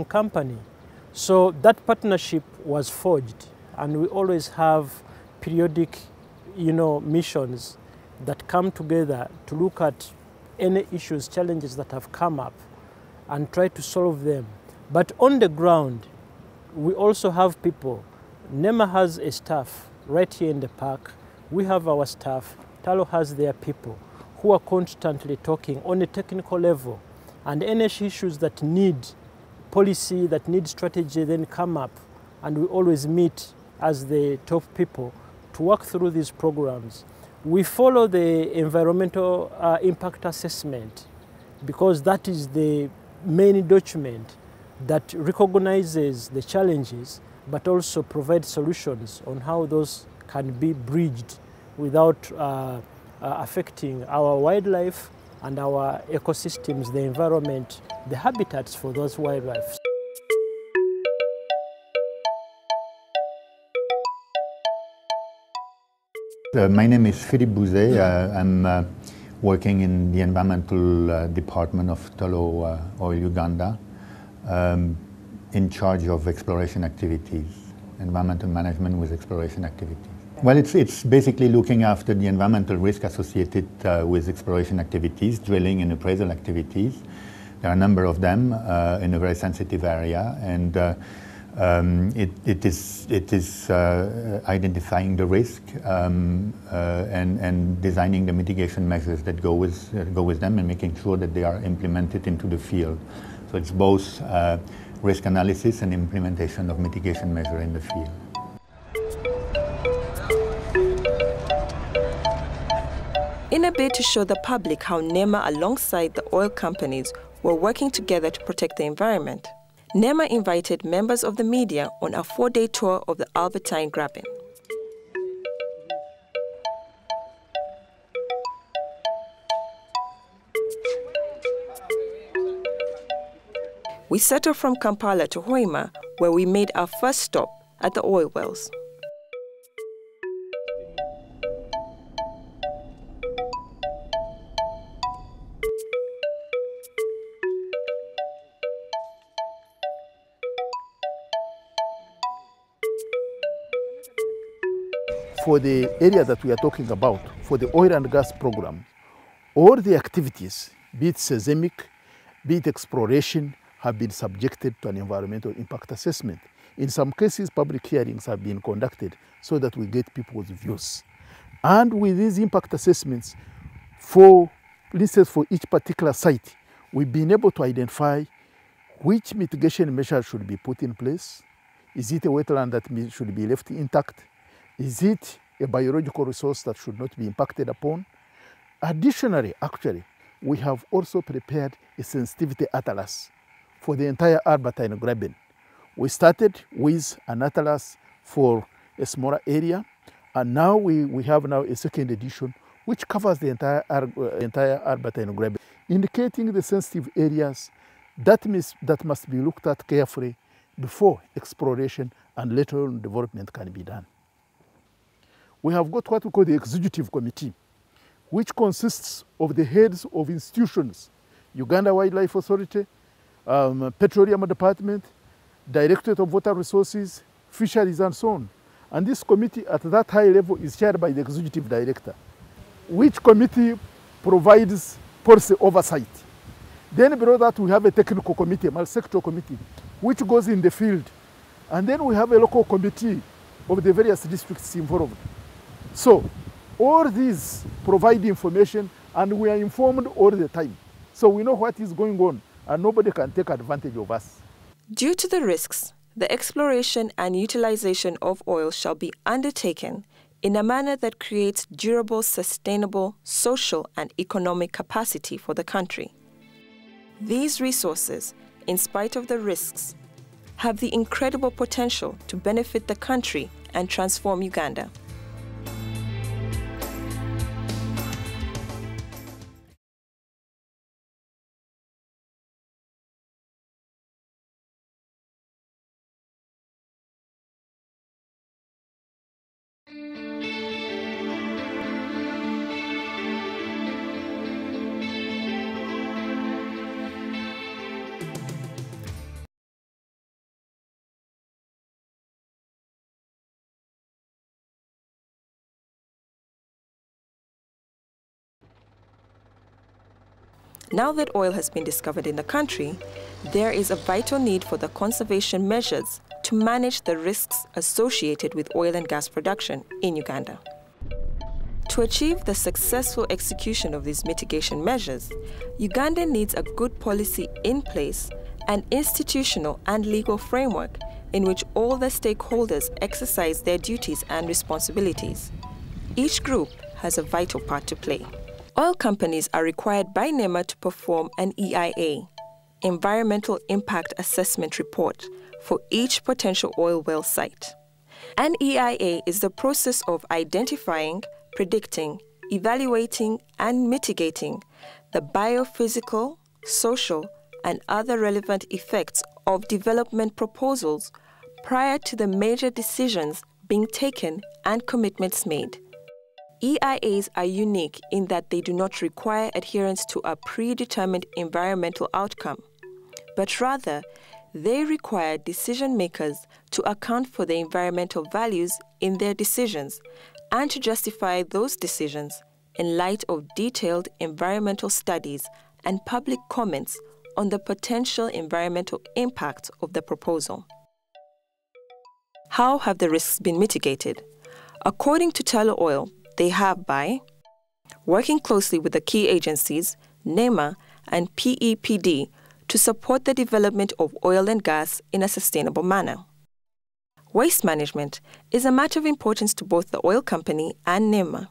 company. So that partnership was forged, and we always have periodic, missions that come together to look at any issues, challenges that have come up and try to solve them. But on the ground, we also have people. NEMA has a staff right here in the park. We have our staff. Talo has their people who are constantly talking on a technical level, and any issues that need policy, that need strategy, then come up, and we always meet as the top people to work through these programs. We follow the environmental impact assessment because that is the main document that recognizes the challenges but also provides solutions on how those can be bridged without affecting our wildlife and our ecosystems, the environment, the habitats for those wildlife. My name is Philippe Bouzet. I'm working in the environmental department of Tullow Oil Uganda, in charge of exploration activities, environmental management with exploration activities. Well, it's basically looking after the environmental risk associated with exploration activities, drilling and appraisal activities. There are a number of them in a very sensitive area, and it is identifying the risk and designing the mitigation measures that go with them and making sure that they are implemented into the field. So it's both risk analysis and implementation of mitigation measures in the field. In a bid to show the public how NEMA alongside the oil companies were working together to protect the environment, NEMA invited members of the media on a 4-day tour of the Albertine Graben. We set off from Kampala to Hoima, where we made our first stop at the oil wells. For the area that we are talking about, for the oil and gas program, all the activities, be it seismic, be it exploration, have been subjected to an environmental impact assessment. In some cases, public hearings have been conducted so that we get people's views. And with these impact assessments, for instance, for each particular site, we've been able to identify which mitigation measures should be put in place. Is it a wetland that should be left intact? Is it a biological resource that should not be impacted upon? Additionally, actually, we have also prepared a sensitivity atlas for the entire Albertine Graben. We started with an atlas for a smaller area, and now we have now a second edition which covers the entire Albertine Graben, indicating the sensitive areas that must be looked at carefully before exploration and later on development can be done. We have got what we call the executive committee, which consists of the heads of institutions, Uganda Wildlife Authority, Petroleum Department, Directorate of Water Resources, Fisheries, and so on. And this committee at that high level is chaired by the executive director, which committee provides policy oversight. Then below that we have a technical committee, a multi-sectoral committee, which goes in the field. And then we have a local committee of the various districts involved. So all these provide information, and we are informed all the time. So we know what is going on, and nobody can take advantage of us. Due to the risks, the exploration and utilization of oil shall be undertaken in a manner that creates durable, sustainable, social, and economic capacity for the country. These resources, in spite of the risks, have the incredible potential to benefit the country and transform Uganda. Now that oil has been discovered in the country, there is a vital need for the conservation measures to manage the risks associated with oil and gas production in Uganda. To achieve the successful execution of these mitigation measures, Uganda needs a good policy in place, an institutional and legal framework in which all the stakeholders exercise their duties and responsibilities. Each group has a vital part to play. Oil companies are required by NEMA to perform an EIA, Environmental Impact Assessment Report, for each potential oil well site. An EIA is the process of identifying, predicting, evaluating, and mitigating the biophysical, social, and other relevant effects of development proposals prior to the major decisions being taken and commitments made. EIAs are unique in that they do not require adherence to a predetermined environmental outcome, but rather they require decision makers to account for the environmental values in their decisions and to justify those decisions in light of detailed environmental studies and public comments on the potential environmental impact of the proposal. How have the risks been mitigated? According to Tullow Oil, they have by working closely with the key agencies, NEMA and PEPD, to support the development of oil and gas in a sustainable manner. Waste management is a matter of importance to both the oil company and NEMA.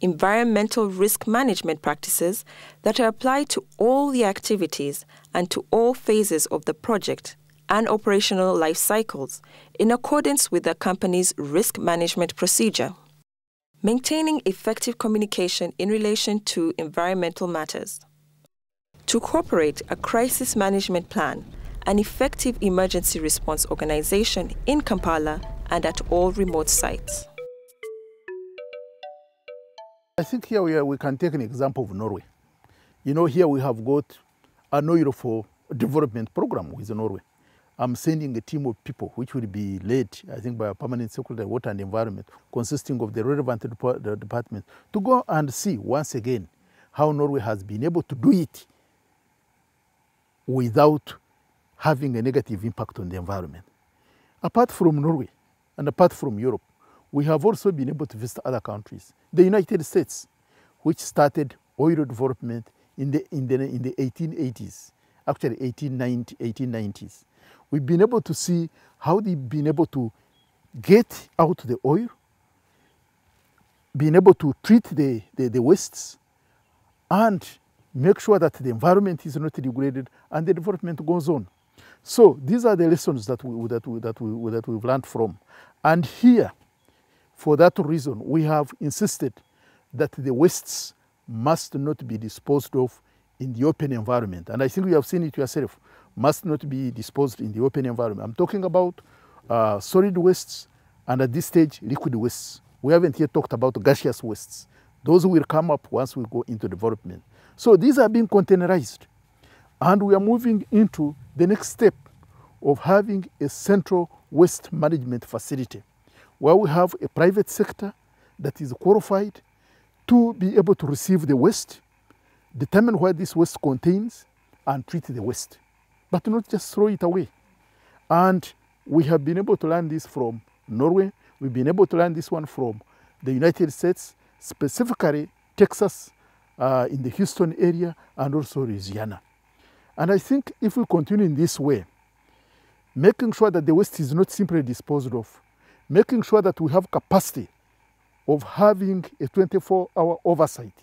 Environmental risk management practices that are applied to all the activities and to all phases of the project and operational life cycles in accordance with the company's risk management procedure. Maintaining effective communication in relation to environmental matters. To incorporate a crisis management plan, an effective emergency response organization in Kampala and at all remote sites. I think here we can take an example of Norway. You know, here we have got an oil for development program with Norway. I'm sending a team of people which will be led, I think, by a permanent secretary of water and environment, consisting of the relevant department, to go and see once again how Norway has been able to do it without having a negative impact on the environment. Apart from Norway and apart from Europe, we have also been able to visit other countries. The United States, which started oil development in the 1880s, actually 1890s. We've been able to see how they've been able to get out the oil, being able to treat the wastes, and make sure that the environment is not degraded and the development goes on. So these are the lessons that we've learned from. And here, for that reason, we have insisted that the wastes must not be disposed of in the open environment. And I think you have seen it yourself, must not be disposed in the open environment. I'm talking about solid wastes and at this stage, liquid wastes. We haven't yet talked about gaseous wastes. Those will come up once we go into development. So these are being containerized. And we are moving into the next step of having a central waste management facility where we have a private sector that is qualified to be able to receive the waste, determine what this waste contains, and treat the waste, but not just throw it away. And we have been able to learn this from Norway. We've been able to learn this one from the United States, specifically Texas, in the Houston area, and also Louisiana. And I think if we continue in this way, making sure that the waste is not simply disposed of, making sure that we have capacity of having a 24-hour oversight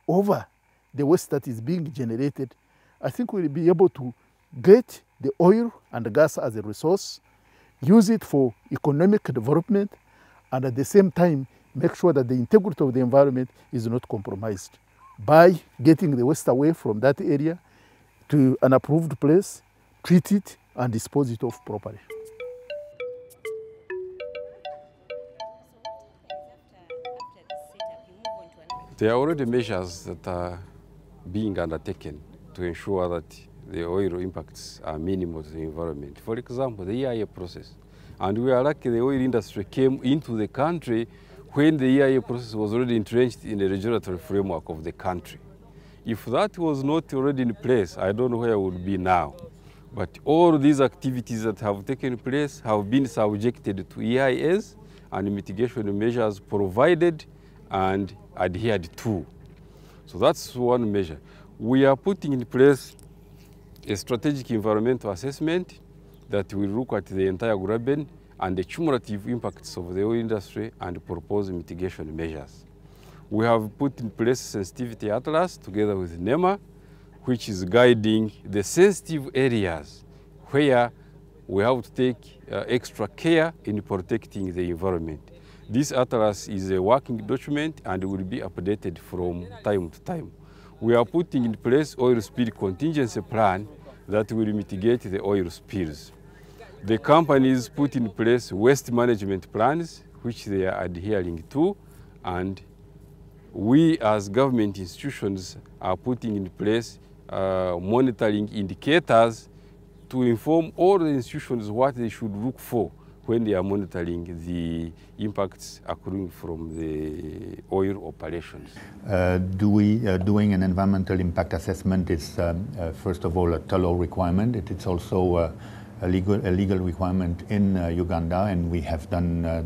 over the waste that is being generated, I think we'll be able to get the oil and the gas as a resource, use it for economic development, and at the same time, make sure that the integrity of the environment is not compromised by getting the waste away from that area to an approved place, treat it, and dispose it off properly. There are already measures that are being undertaken to ensure that the oil impacts are minimal to the environment. For example, the EIA process. And we are lucky the oil industry came into the country when the EIA process was already entrenched in the regulatory framework of the country. If that was not already in place, I don't know where I would be now. But all these activities that have taken place have been subjected to EIS and mitigation measures provided and adhered to. So that's one measure. We are putting in place a strategic environmental assessment that will look at the entire Graben and the cumulative impacts of the oil industry and propose mitigation measures. We have put in place sensitivity atlas together with NEMA, which is guiding the sensitive areas where we have to take extra care in protecting the environment. This atlas is a working document and will be updated from time to time. We are putting in place oil spill contingency plan that will mitigate the oil spills. The companies put in place waste management plans, which they are adhering to, and we as government institutions are putting in place monitoring indicators to inform all the institutions what they should look for when they are monitoring the impacts accruing from the oil operations. Doing an environmental impact assessment is, first of all, a Tullow requirement. It's also a legal requirement in Uganda, and we have done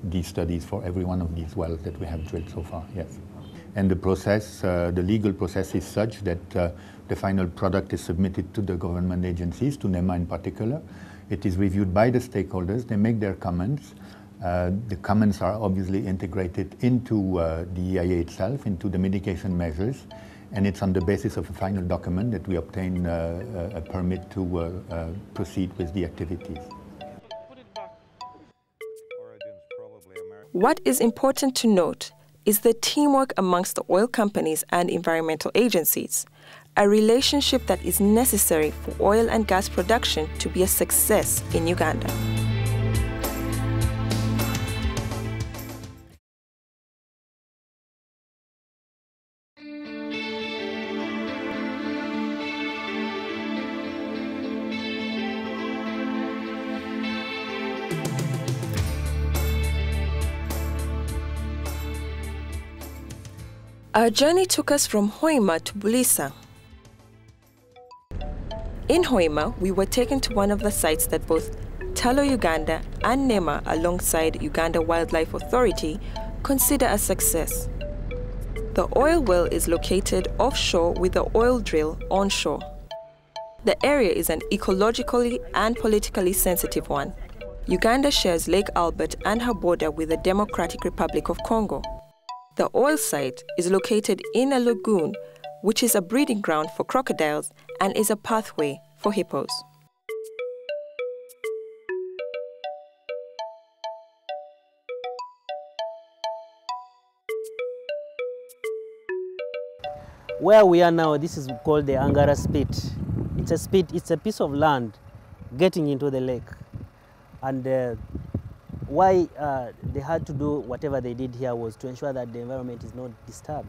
these studies for every one of these wells that we have drilled so far, yes. And the process, the legal process is such that the final product is submitted to the government agencies, to NEMA in particular. It is reviewed by the stakeholders, they make their comments. The comments are obviously integrated into the EIA itself, into the mitigation measures, and it's on the basis of a final document that we obtain a permit to proceed with the activities. What is important to note is the teamwork amongst the oil companies and environmental agencies, a relationship that is necessary for oil and gas production to be a success in Uganda. Our journey took us from Hoima to Bulisa. In Hoima, we were taken to one of the sites that both Tullow Uganda and NEMA, alongside Uganda Wildlife Authority, consider a success. The oil well is located offshore with the oil drill onshore. The area is an ecologically and politically sensitive one. Uganda shares Lake Albert and her border with the Democratic Republic of Congo. The oil site is located in a lagoon, which is a breeding ground for crocodiles and is a pathway for hippos. Where we are now, this is called the Angara Spit. It's a piece of land getting into the lake. And why they had to do whatever they did here was to ensure that the environment is not disturbed.